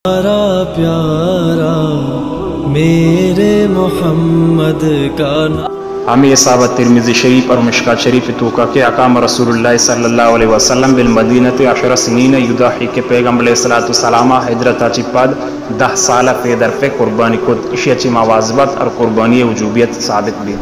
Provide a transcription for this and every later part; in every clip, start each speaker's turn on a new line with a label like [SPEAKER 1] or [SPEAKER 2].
[SPEAKER 1] پیارا میرے محمد کا
[SPEAKER 2] ہمیں یہ ثابت ترمذی شریف اور مشکات شریف توقع کہ اقام رسول اللہ صلی اللہ علیہ وسلم بالمدینۃ 10 سنین یضحی کے پیغمبر علیہ السلام حضرت چپاد 10 سالہ پیدر پہ قربانی کو اشیاء مواظبت اور قربانی وجوبیت ثابت بھی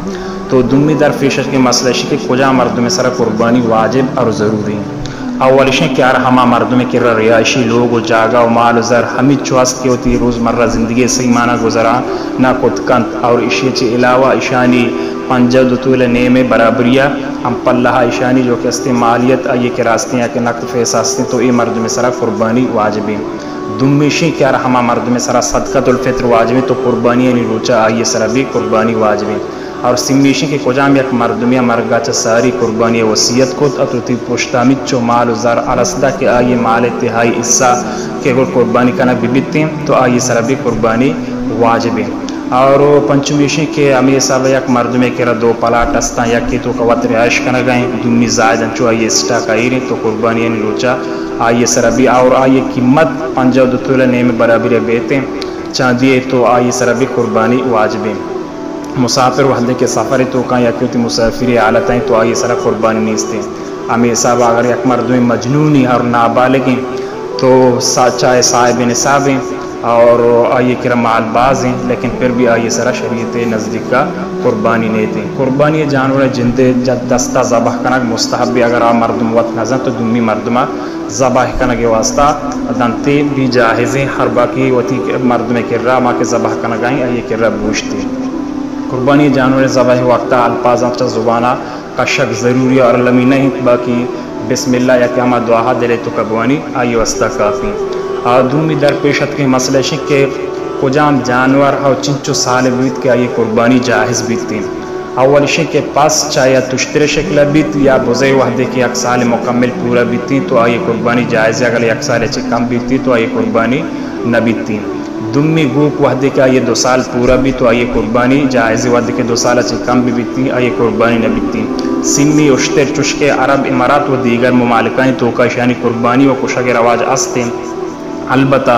[SPEAKER 2] تو دمی در پیشش کے مسئلہ کہ کجا مرد میں سر قربانی واجب اور ضروری ہیں اولشیں کیا ہما مردم کے رہائشی لوگ و جاگا و مال و زر ہمیں چواست کی ہوتی روزمرہ زندگی صحیح معنی گزرا نہ کت کنت اور اشیاء علاوہ اشانی پنجہ دطول نیم برابریہ ہم پلہ اشانی جو کہ استعمالیت آئیے کے راستے ہیں کہ نقد فیساستے تو یہ مرد میں سرا قربانی واجبی دمیشیں کیا ہما مرد میں سرا صدقۃ الفطر واجبی تو قربانی یعنی روچہ آئیے سرا بھی قربانی واجبی اور سمیشیں کے کجام یک مردمی مرگا چا ساری قربانی وصیت کو اترتی پشتامت چو مال و زر عرصدہ کے آئیے مال اتحائی حصہ کے اگر قربانی کرنا بیبیتے ہیں تو آئیے سرا بھی قربانی واجبی اور پنچمیشیں کے امی صاحب یک مردمی کے دو پلاٹ استان یک کی تو قوت رہائش کرنا گئیں دمی زائد انچو آئیے اسٹا کائریں تو قربانی یعنی روچہ آئیے سرا بھی اور آئیے قیمت پنجہ دطول نیم برابر بیتے چاندیے تو آئیے سرا بھی قربانی واجبی مسافر وحدے کے سفر تو کہاں یا کیوں مسافری حالتیں تو آئیے سرا قربانی نیستے امی صاحب اگر یک مردمی مجنونی اور نابالغیں تو چاہے صاحب نصاب ہیں اور آئیے کرم مال باز ہیں لیکن پھر بھی آئیے سرا شریعت نزدیک کا قربانی نہیں تھے قربانی جانور جندے دستہ ذبح کنگ مستحب بھی اگر آپ مردم وقت نظر تو دمی مردمہ ذبح کنگ واسطہ دنتے بھی جاہز ہیں ہر باقی وتی مردم کرا ماں کے ذبح کنگائیں آئیے کرا بوجھتے قربانی جانور ذبح وقتہ الفاظ زبانہ کا شک ضروری اور لمی نہیں باقی بسم اللہ یا کہ ہمہ دعا دلے تو کبوانی آئیے واسطہ کافی دومی در پیشت کے مسئلہ شک کے کجام جانور اور چنچو سال بیت کے آئیے قربانی جاہز بیتیں اول شک کے پاس چاہے تشتر شکل بیت یا بزے وحدے کی ایک سال مکمل پورا بیتیں تو آئیے قربانی جائز ہے اگر ایک سال چھ کم بیتیں تو آئیے قربانی نہ بیتیں دمی گوک وحدے کے آئیے 2 سال پورا بھی تو آئیے قربانی جائز وحدے کے 2 سال چھ کم بھی بیتیں آئیے قربانی نہ بیتیں سمی اشتر چشکے عرب امارات و دیگر ممالکائیں تو کا شانی قربانی و کشا کے رواج استے البتہ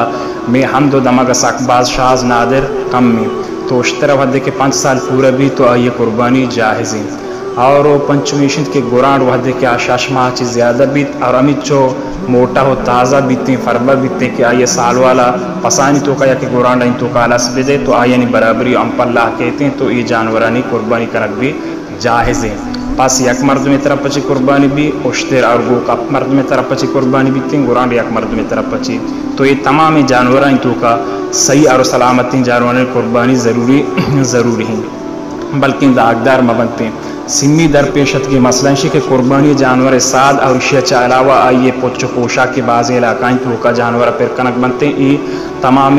[SPEAKER 2] میں حمد و دماغ ساکباز شاز نادر کم میں تو اشتر وحدے کے 5 سال پورا بھی تو آئیے قربانی جاہز ہیں اور پنچمیشن کے گوران وحدے کے آشاش ماہ چی زیادہ بیت اور امیت چو موٹا ہو تازہ بیتیں فربہ بیتیں کہ آئیے سال والا پسانی تو کا یا کہ گوران رہیں تو کا لس بدے تو آئیے نی برابری ام پر اللہ کہتے ہیں تو یہ جانورانی قربانی کنک بھی جاہز ہیں پاس یک مرد میں طرف پچی قربانی بھی اشتر اور گوک اپ مرد میں طرف پچی قربانی بیتیں گوران یک مرد میں طرف پچی تو یہ تمام جانوران تو کا صحیح اور سلامتی جانورانی قربانی ضروری ہیں بلکہ داغدار مبنتے ہیں سمی در پیشت کی مسئلہ ہے کہ قربانی جانور ساد اور اشیاء چا علاوہ آئیے پوچھ پوشا کے بعض علاقائیں تو کا جانور پھر کنک بنتے ہیں یہ تمام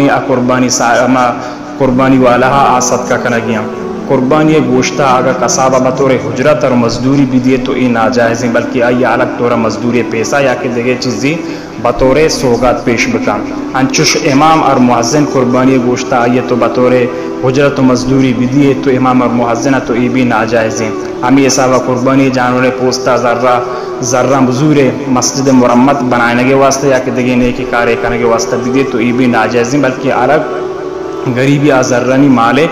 [SPEAKER 2] قربانی والا آسد کا کنگیاں قربانی گوشتہ آگا قصابہ بطور حجرت اور مزدوری بھی دیے تو یہ ناجائز ہیں بلکہ آئیے الگ طور مزدوری پیسہ یا کہ دیگر چیزی بطور سوگات پیش بکا انچوش امام اور محزن قربانی گوشتہ آئیے تو بطور حجرت و مزدوری بھی دیے تو امام اور محزنہ تو یہ بھی ناجائز ہیں ہمیں یہ صاحبہ قربانی جانور پوستا ذرہ مزور مسجد مرمت بنائنے کے واسطے یا کہ دیگر نیکی کارے کرنے کے واسطہ بھی دیے تو یہ بھی ناجائز ہیں بلکہ الگ غریبی ذرانی مالے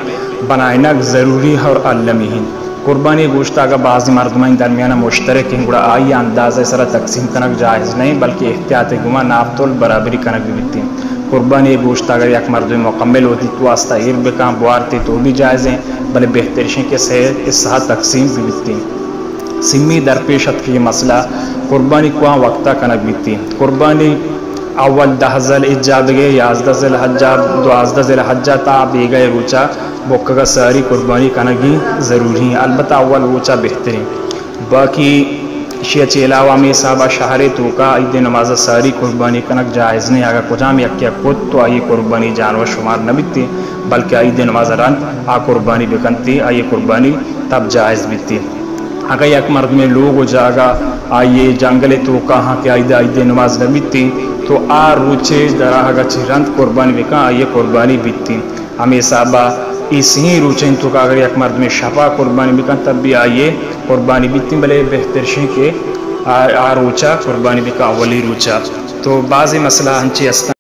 [SPEAKER 2] بنائنا ضروری اور علمی ہیں قربانی گوشتہ اگر بعض مردمین درمیانہ مشترک ہیں گوڑا آئی اندازہ سرا تقسیم کنک جائز نہیں بلکہ احتیاط گما نافتول برابری کنک بھی بیتی ہیں قربانی گوشتہ اگر یک مردم مکمل ہوتی تو واسطہ ایر بکان بوارتی تو بھی جائز ہیں بلے بہترشیں کے صحیح تقسیم بھی بیتی ہیں سمی در پیشت کی مسئلہ قربانی کوہاں وقتہ کنک بیتی ہیں قربانی اول 10 ذی الحجہ بگے 11 ذی الحجہ 12 ذی الحجہ تا بیگئے روچہ بکگا ساری قربانی کنگی ضروری ہیں البتہ اول روچہ بہترین باقی شیعہ چی علاوہ میں صحابہ شہرے تو کا عید نماز ساری قربانی کنک جائز نہیں اگر کجام یکیا کت تو آئی قربانی جانور شمار نہ بیتی بلکہ عید نماز رن آ قربانی بکنتی آئی قربانی تب جائز بیتی اگر یک مرد میں لوگ جاگا آئیے جنگل تو کہاں کہ عید نماز نہ بیتی تو آ روچے دراہ گا چی رند قربانی بکن آئیے قربانی بیتی ہمیں صحابہ اسی روچیں تو اگر یک مرد میں شفا قربانی بکن تب بھی آئیے قربانی بیتیں بلے بہتر شیں کہ روچہ قربانی بکن اولی روچہ تو بعضی مسئلہ ہنچی